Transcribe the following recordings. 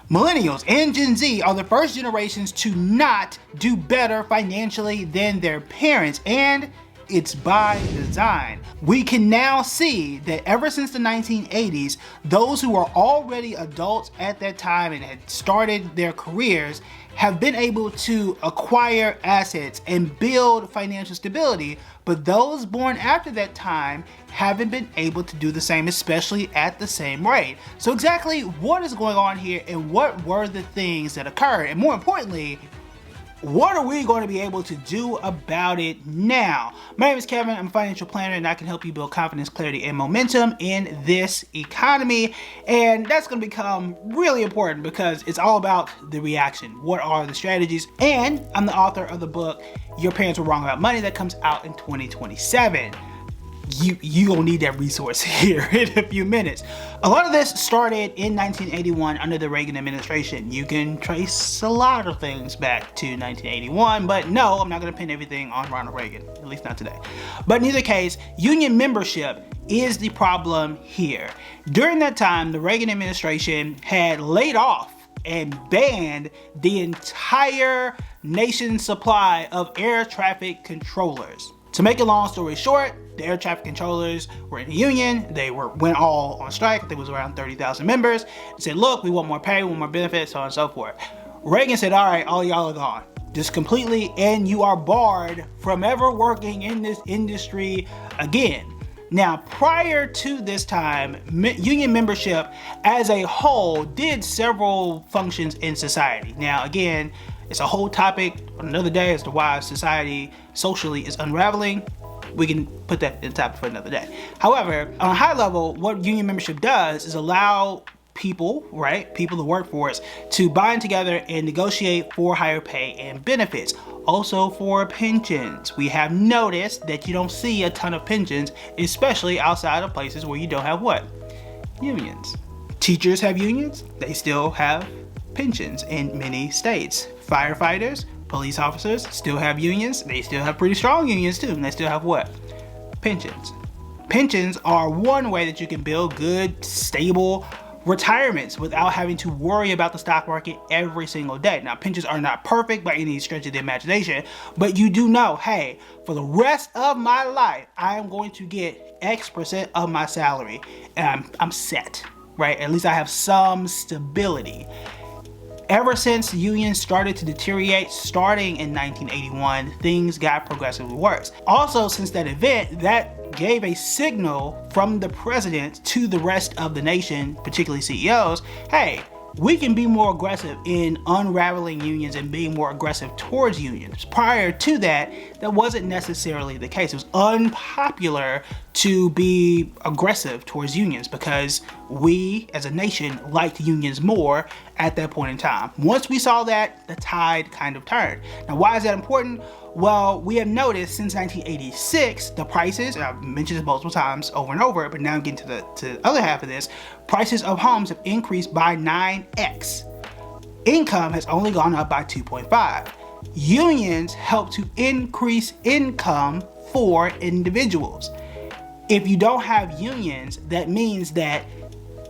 Millennials and Gen Z are the first generations to not do better financially than their parents, and it's by design. We can now see that ever since the 1980s, those who are already adults at that time and had started their careers have been able to acquire assets and build financial stability, but those born after that time haven't been able to do the same, especially at the same rate. So exactly what is going on here, and what were the things that occurred? And more importantly, what are we going to be able to do about it now? My name is Kevin, I'm a financial planner, and I can help you build confidence, clarity, and momentum in this economy. And that's going to become really important because it's all about the reaction. What are the strategies? And I'm the author of the book, Your Parents Were Wrong About Money, that comes out in 2027. You gonna need that resource here in a few minutes. A lot of this started in 1981 under the Reagan administration. You can trace a lot of things back to 1981, but no, I'm not gonna pin everything on Ronald Reagan, at least not today. But in either case, union membership is the problem here. During that time, the Reagan administration had laid off and banned the entire nation's supply of air traffic controllers. To make a long story short, the air traffic controllers were in a union. They went all on strike. I think it was around 30,000 members. They said, look, we want more pay, we want more benefits, so on and so forth. Reagan said, all right, all y'all are gone. Just completely, and you are barred from ever working in this industry again. Now, prior to this time, union membership as a whole did several functions in society. Now, again, it's a whole topic on another day as to why society socially is unraveling. We can put that in the topic for another day. However, on a high level, what union membership does is allow people, the workforce, to bind together and negotiate for higher pay and benefits. Also for pensions. We have noticed that you don't see a ton of pensions, especially outside of places where you don't have what? Unions. Teachers have unions, they still have pensions in many states. Firefighters, police officers still have unions, they still have pretty strong unions too, and they still have what? Pensions. Pensions are one way that you can build good, stable retirements without having to worry about the stock market every single day. Now, pensions are not perfect by any stretch of the imagination, but you do know, hey, for the rest of my life, I am going to get X% of my salary, and I'm set, right? At least I have some stability. Ever since unions started to deteriorate, starting in 1981, things got progressively worse. Also, since that event, that gave a signal from the president to the rest of the nation, particularly CEOs, hey, we can be more aggressive in unraveling unions and being more aggressive towards unions. Prior to that, that wasn't necessarily the case. It was unpopular to be aggressive towards unions because we as a nation liked unions more at that point in time. Once we saw that, the tide kind of turned. Now, why is that important? Well, we have noticed since 1986, the prices, and I've mentioned this multiple times over and over, but now I'm getting to the other half of this, prices of homes have increased by 9x. Income has only gone up by 2.5. Unions help to increase income for individuals. If you don't have unions, that means that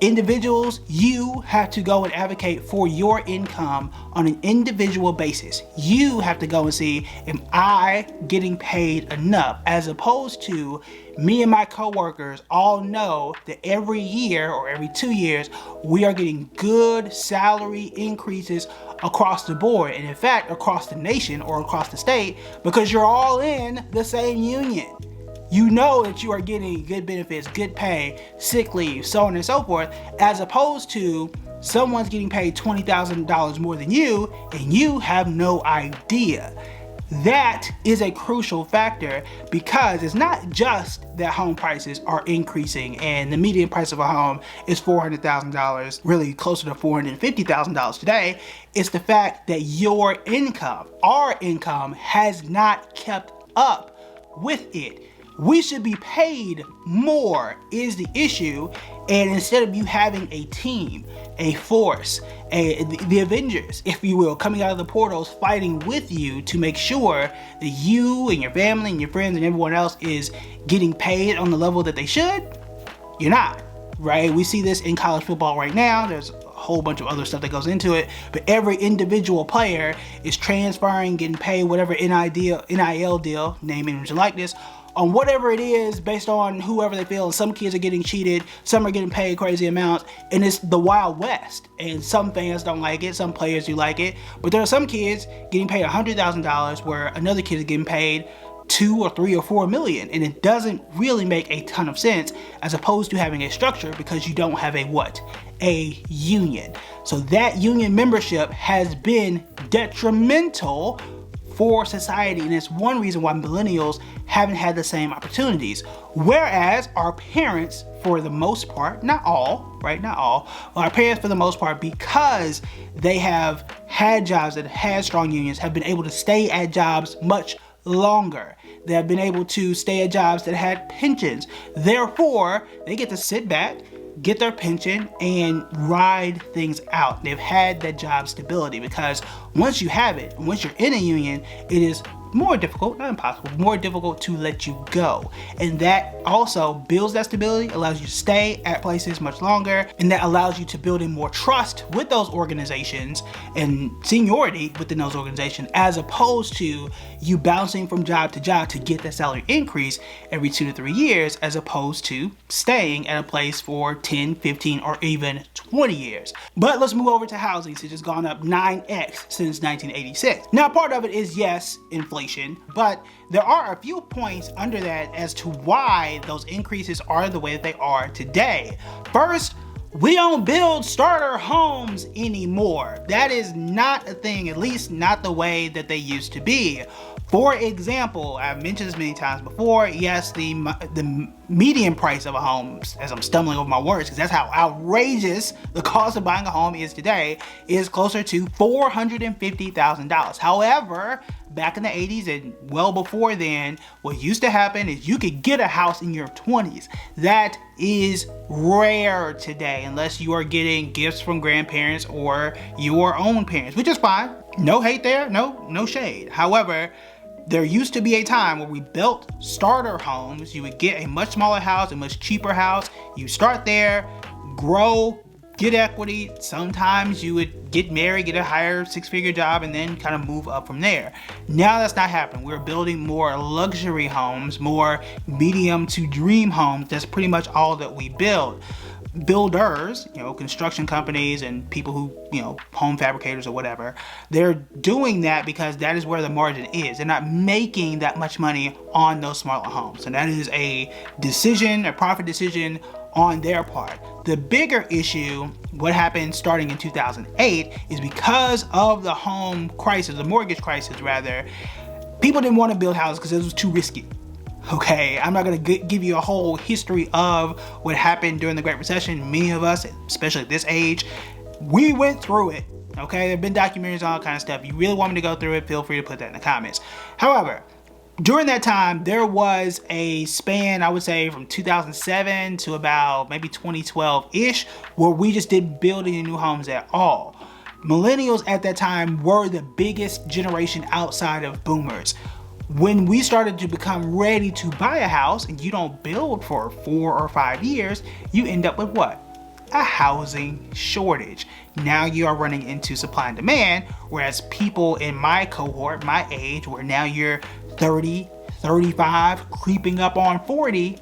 individuals, you have to go and advocate for your income on an individual basis. You have to go and see, am I getting paid enough? As opposed to me and my coworkers all know that every year or every 2 years, we are getting good salary increases across the board. And in fact, across the nation or across the state, because you're all in the same union. You know that you are getting good benefits, good pay, sick leave, so on and so forth, as opposed to someone's getting paid $20,000 more than you and you have no idea. That is a crucial factor because it's not just that home prices are increasing and the median price of a home is $400,000, really closer to $450,000 today. It's the fact that your income, our income, has not kept up with it. We should be paid more is the issue, and instead of you having a team, a force, the Avengers, if you will, coming out of the portals fighting with you to make sure that you and your family and your friends and everyone else is getting paid on the level that they should, you're not, right? We see this in college football right now. There's a whole bunch of other stuff that goes into it, but every individual player is transferring, getting paid whatever NIL deal, name, image, and likeness, on whatever it is based on whoever they feel. And some kids are getting cheated, some are getting paid crazy amounts, and it's the Wild West. And some fans don't like it, some players do like it, but there are some kids getting paid $100,000 where another kid is getting paid 2 or 3 or 4 million, and it doesn't really make a ton of sense as opposed to having a structure, because you don't have a union. So that union membership has been detrimental for society, and it's one reason why millennials haven't had the same opportunities. Whereas our parents, for the most part, not all, right? Not all, but our parents for the most part, because they have had jobs that had strong unions, have been able to stay at jobs much longer. They have been able to stay at jobs that had pensions. Therefore, they get to sit back, get their pension, and ride things out. They've had that job stability, because once you have it, once you're in a union, it is more difficult, not impossible, more difficult to let you go. And that also builds that stability, allows you to stay at places much longer, and that allows you to build in more trust with those organizations and seniority within those organizations, as opposed to you bouncing from job to job to get that salary increase every 2 to 3 years, as opposed to staying at a place for 10, 15, or even 20 years. But let's move over to housing, since it's gone up 9x since 1986. Now, part of it is, yes, inflation, but there are a few points under that as to why those increases are the way that they are today. First, we don't build starter homes anymore. That is not a thing, at least not the way that they used to be. For example, I've mentioned this many times before, yes, the median price of a home, as I'm stumbling over my words, because that's how outrageous the cost of buying a home is today, is closer to $450,000. However, back in the 80s and well before then, what used to happen is you could get a house in your 20s. That is rare today, unless you are getting gifts from grandparents or your own parents, which is fine. No hate there, no shade. However, there used to be a time where we built starter homes. You would get a much smaller house, a much cheaper house. You start there, grow, get equity. Sometimes you would get married, get a higher 6-figure job, and then kind of move up from there. Now that's not happening. We're building more luxury homes, more medium to dream homes. That's pretty much all that we build. Builders, construction companies and people who, home fabricators or whatever, they're doing that because that is where the margin is. They're not making that much money on those smaller homes. And that is a decision, a profit decision on their part. The bigger issue, what happened starting in 2008, is because of the home crisis, the mortgage crisis rather, people didn't want to build houses because it was too risky. Okay, I'm not gonna give you a whole history of what happened during the Great Recession. Many of us, especially at this age, we went through it. Okay, there have been documentaries on all kinds of stuff. If you really want me to go through it, feel free to put that in the comments. However, during that time, there was a span, I would say from 2007 to about maybe 2012-ish, where we just didn't build any new homes at all. Millennials at that time were the biggest generation outside of boomers. When we started to become ready to buy a house and you don't build for 4 or 5 years, you end up with what? A housing shortage. Now you are running into supply and demand, whereas people in my cohort, my age, where now you're 30, 35, creeping up on 40,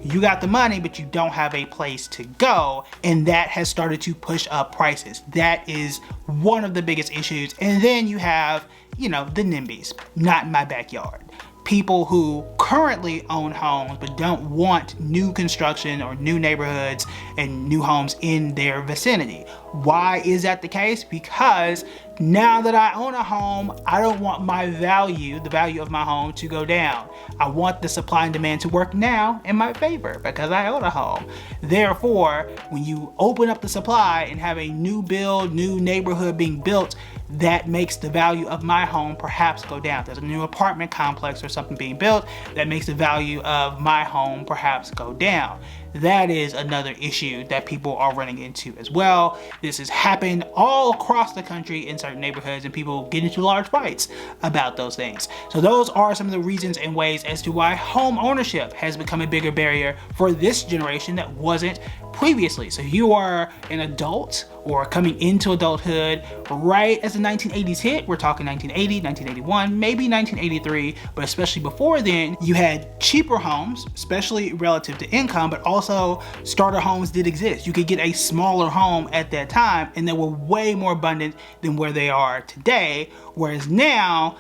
you got the money, but you don't have a place to go, and that has started to push up prices. That is one of the biggest issues. And then you have, the NIMBYs, not in my backyard. People who currently own homes but don't want new construction or new neighborhoods and new homes in their vicinity. Why is that the case? Because now that I own a home, I don't want my value, the value of my home, to go down. I want the supply and demand to work now in my favor because I own a home. Therefore, when you open up the supply and have a new build, new neighborhood being built, that makes the value of my home perhaps go down. There's a new apartment complex or something being built that makes the value of my home perhaps go down. that is another issue that people are running into as well. This has happened all across the country in certain neighborhoods, and people get into large fights about those things. So those are some of the reasons and ways as to why home ownership has become a bigger barrier for this generation that wasn't previously. So you are an adult or coming into adulthood right as the 1980s hit. We're talking 1980, 1981, maybe 1983, but especially before then, you had cheaper homes, especially relative to income, but also starter homes did exist. You could get a smaller home at that time, and they were way more abundant than where they are today. Whereas now,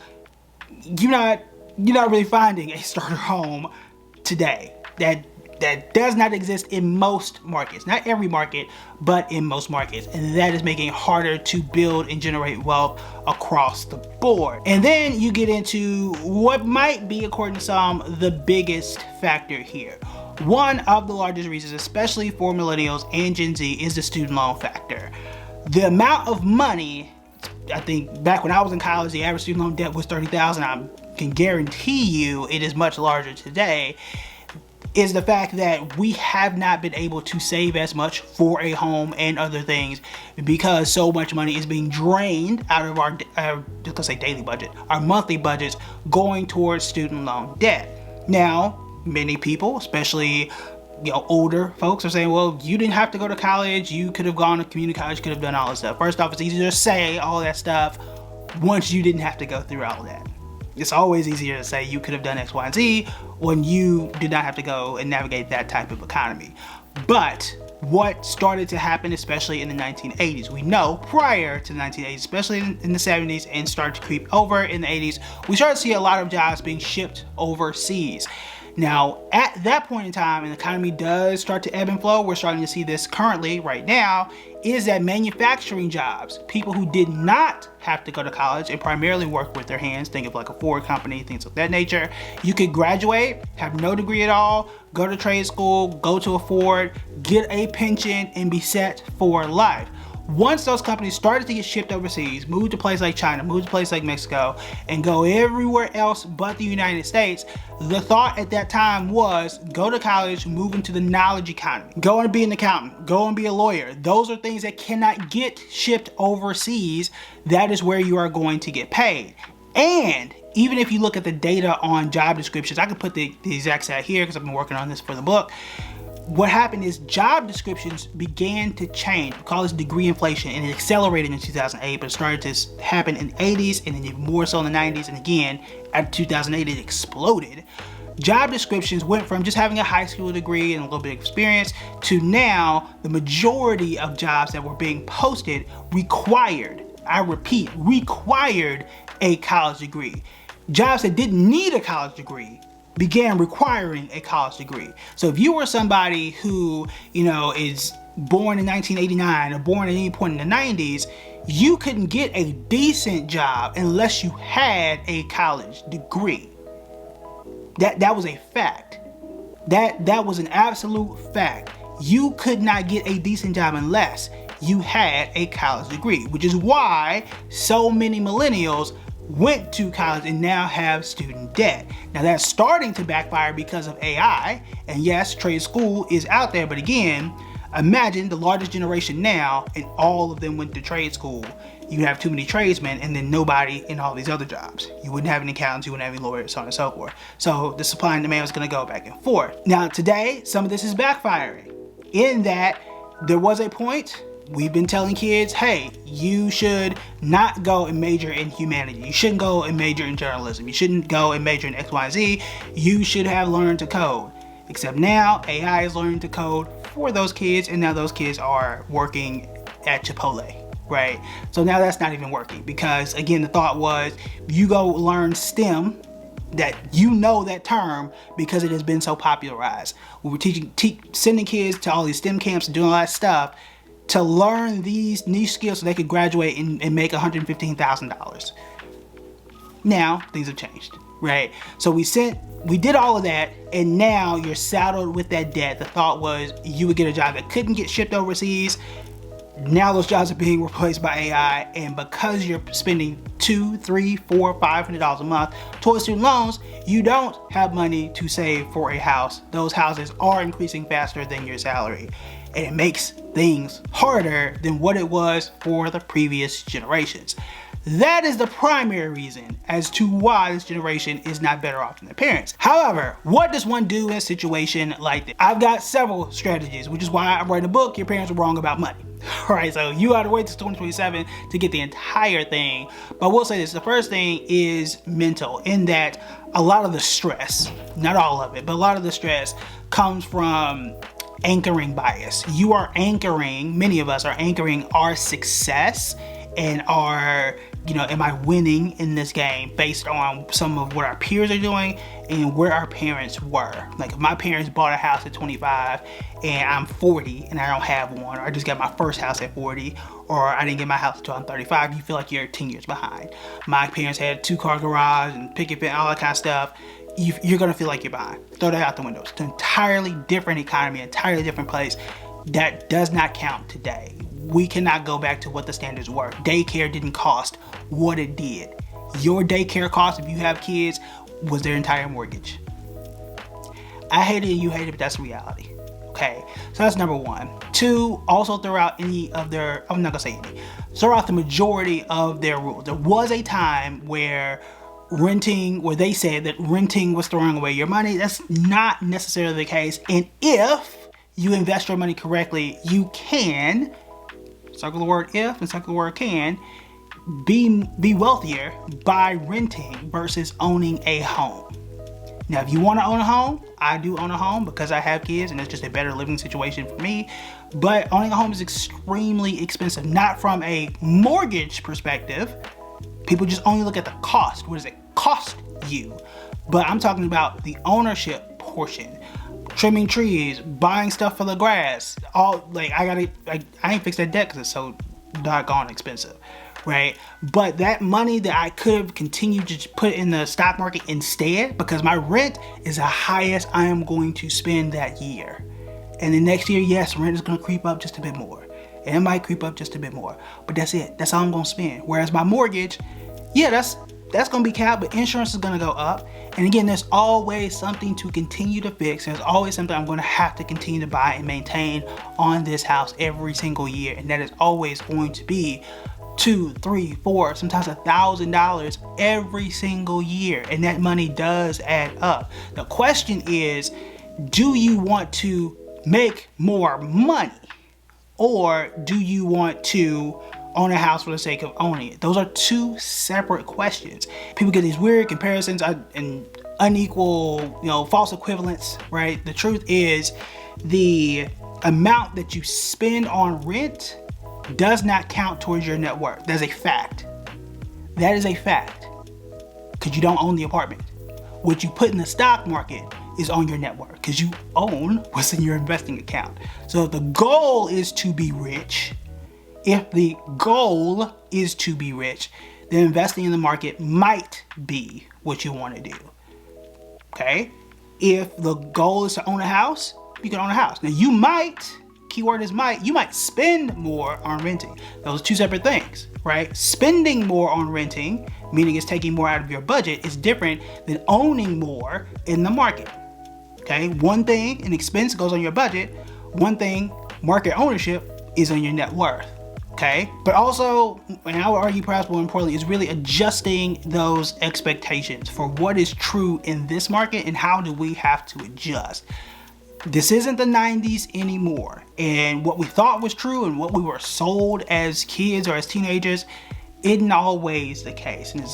you're not really finding a starter home today. That does not exist in most markets. Not every market, but in most markets. And that is making it harder to build and generate wealth across the board. And then you get into what might be, according to some, the biggest factor here. One of the largest reasons, especially for millennials and Gen Z, is the student loan factor. The amount of money, I think back when I was in college, the average student loan debt was $30,000. I can guarantee you it is much larger today. Is the fact that we have not been able to save as much for a home and other things because so much money is being drained out of our let's say daily budget, our monthly budgets, going towards student loan debt. Now, many people, especially older folks, are saying, well, you didn't have to go to college, you could have gone to community college, could have done all this stuff. First off, it's easier to say all that stuff once you didn't have to go through all that. It's always easier to say you could have done X, Y, and Z when you did not have to go and navigate that type of economy. But what started to happen, especially in the 1980s, we know prior to the 1980s, especially in the 70s, and started to creep over in the 80s, we started to see a lot of jobs being shipped overseas. Now, at that point in time, and the economy does start to ebb and flow, we're starting to see this currently right now, is that manufacturing jobs, people who did not have to go to college and primarily work with their hands, think of like a Ford company, things of that nature, you could graduate, have no degree at all, go to trade school, go to a Ford, get a pension, and be set for life. Once those companies started to get shipped overseas, move to places like China, move to places like Mexico, and go everywhere else but the United States, the thought at that time was go to college, move into the knowledge economy, go and be an accountant, go and be a lawyer. Those are things that cannot get shipped overseas. That is where you are going to get paid. And even if you look at the data on job descriptions, I could put the exact stat here because I've been working on this for the book. What happened is job descriptions began to change. We call this degree inflation, and it accelerated in 2008, but it started to happen in the 80s and then even more so in the 90s. And again, at 2008, it exploded. Job descriptions went from just having a high school degree and a little bit of experience to now the majority of jobs that were being posted required, I repeat, required a college degree. Jobs that didn't need a college degree began requiring a college degree. So if you were somebody who, is born in 1989 or born at any point in the 90s, you couldn't get a decent job unless you had a college degree. That was a fact. That was an absolute fact. You could not get a decent job unless you had a college degree, which is why so many millennials went to college and now have student debt. Now that's starting to backfire because of AI, and yes, trade school is out there, but again, imagine the largest generation now and all of them went to trade school. You have too many tradesmen and then nobody in all these other jobs. You wouldn't have any accountants, you wouldn't have any lawyers, so on and so forth. So the supply and demand is going to go back and forth. Now today, some of this is backfiring in that there was a point we've been telling kids, hey, you should not go and major in humanity. You shouldn't go and major in journalism. You shouldn't go and major in X, Y, Z. You should have learned to code. Except now, AI is learning to code for those kids, and now those kids are working at Chipotle, right? So now that's not even working because, again, the thought was you go learn STEM, that that term because it has been so popularized. We were sending kids to all these STEM camps and doing all that stuff to learn these niche skills so they could graduate and make $115,000. Now things have changed, right? So we did all of that, and now you're saddled with that debt. The thought was you would get a job that couldn't get shipped overseas. Now those jobs are being replaced by AI, and because you're spending $200, $300, $400, $500 a month towards student loans, you don't have money to save for a house. Those houses are increasing faster than your salary. And it makes things harder than what it was for the previous generations. That is the primary reason as to why this generation is not better off than their parents. However, what does one do in a situation like this? I've got several strategies, which is why I'm writing a book, Your Parents Were Wrong About Money. All right, so you gotta wait till 2027 to get the entire thing. But I will say this, the first thing is mental, in that a lot of the stress, not all of it, but a lot of the stress comes from anchoring bias. You are anchoring, many of us are anchoring our success and our, am I winning in this game based on some of what our peers are doing and where our parents were. Like if my parents bought a house at 25 and I'm 40 and I don't have one, or I just got my first house at 40, or I didn't get my house until I'm 35, you feel like you're 10 years behind. My parents had a 2-car garage and picket fence, all that kind of stuff. You're gonna feel like you're behind. Throw that out the window. It's an entirely different economy, entirely different place. That does not count today. We cannot go back to what the standards were. Daycare didn't cost what it did. Your daycare cost, if you have kids, was their entire mortgage. I hate it and you hate it, but that's reality. Okay, so that's number one. Two, also throw out any of their, I'm not gonna say any, throw out the majority of their rules. There was a time where they said that renting was throwing away your money. That's not necessarily the case. And if you invest your money correctly, you can, circle the word if and circle the word can, be wealthier by renting versus owning a home. Now, if you want to own a home, I do own a home because I have kids and it's just a better living situation for me. But owning a home is extremely expensive, not from a mortgage perspective. People just only look at the cost. What does it cost you? But I'm talking about the ownership portion. Trimming trees, buying stuff for the grass, all like I ain't fixed that debt because it's so doggone expensive, right? But that money that I could have continued to put in the stock market instead, because my rent is the highest I am going to spend that year. And the next year, yes, rent is gonna creep up just a bit more. And it might creep up just a bit more, but that's it. That's all I'm gonna spend. Whereas my mortgage, yeah, that's gonna be capped, but insurance is gonna go up. And again, there's always something to continue to fix. There's always something I'm gonna have to continue to buy and maintain on this house every single year. And that is always going to be $200, $300, $400, sometimes $1,000 every single year. And that money does add up. The question is, do you want to make more money? Or do you want to own a house for the sake of owning it? Those are two separate questions. People get these weird comparisons and unequal, false equivalents, right? The truth is the amount that you spend on rent does not count towards your net worth. That's a fact. That is a fact, because you don't own the apartment. What you put in the stock market is on your net worth, because you own what's in your investing account. So if the goal is to be rich, then investing in the market might be what you want to do. Okay? If the goal is to own a house, you can own a house. Now you might, keyword is might, you might spend more on renting. Those are two separate things, right? Spending more on renting, meaning it's taking more out of your budget, is different than owning more in the market. Okay? One thing, an expense goes on your budget. One thing, market ownership, is on your net worth. Okay, but also, and I would argue perhaps more importantly, is really adjusting those expectations for what is true in this market and how do we have to adjust. This isn't the 90s anymore, and what we thought was true and what we were sold as kids or as teenagers isn't always the case, and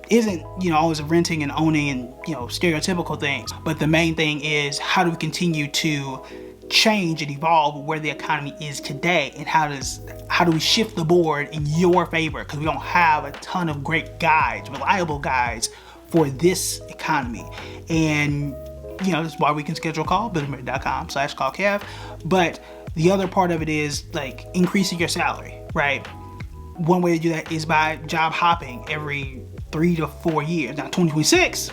isn't always renting and owning and stereotypical things. But the main thing is, how do we continue to change and evolve where the economy is today, and how do we shift the board in your favor, because we don't have a ton of great guides, reliable guides for this economy. And that's why we can schedule a call, buildingready.com/callkev. But the other part of it is like increasing your salary, right? One way to do that is by job hopping every 3 to 4 years. Now 2026,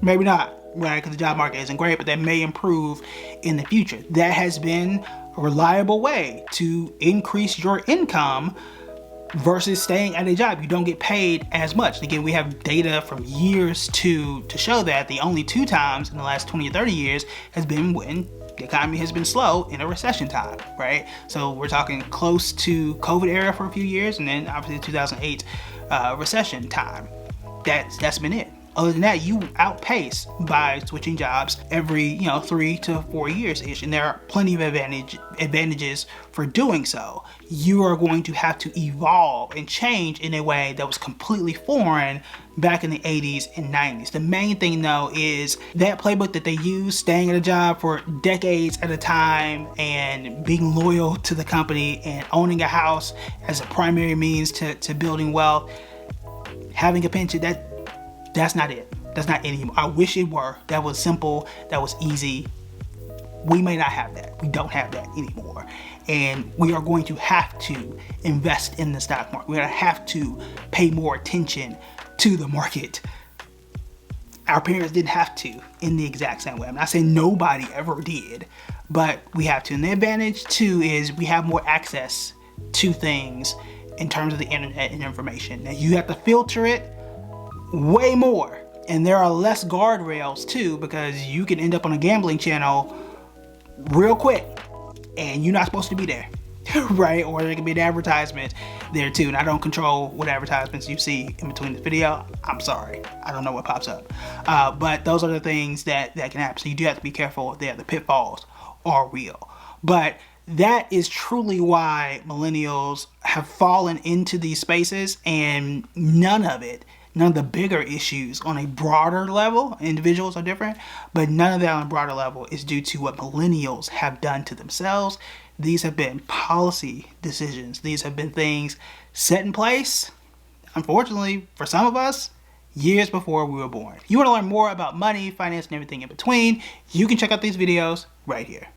maybe not, right? Because the job market isn't great, but that may improve in the future. That has been a reliable way to increase your income versus staying at a job. You don't get paid as much. Again, we have data from years to show that the only 2 times in the last 20 or 30 years has been when the economy has been slow in a recession time, right? So we're talking close to COVID era for a few years, and then obviously 2008 recession time. That's been it. Other than that, you outpace by switching jobs every 3 to 4 years ish, and there are plenty of advantages for doing so. You are going to have to evolve and change in a way that was completely foreign back in the 80s and 90s. The main thing though is that playbook that they use, staying at a job for decades at a time and being loyal to the company and owning a house as a primary means to building wealth, having a pension, that's not it. That's not it anymore. I wish it were. That was simple. That was easy. We may not have that. We don't have that anymore. And we are going to have to invest in the stock market. We're going to have to pay more attention to the market. Our parents didn't have to in the exact same way. I'm not saying nobody ever did, but we have to. And the advantage too is we have more access to things in terms of the internet and information. Now you have to filter it way more, and there are less guardrails too, because you can end up on a gambling channel real quick and you're not supposed to be there. Right? Or there can be an advertisement there too, and I don't control what advertisements you see in between the video. I'm sorry, I don't know what pops up, but those are the things that can happen. So you do have to be careful there. The pitfalls are real, but that is truly why millennials have fallen into these spaces, and none of the bigger issues on a broader level, individuals are different, but none of that on a broader level is due to what millennials have done to themselves. These have been policy decisions. These have been things set in place, unfortunately, for some of us, years before we were born. If you want to learn more about money, finance, and everything in between, you can check out these videos right here.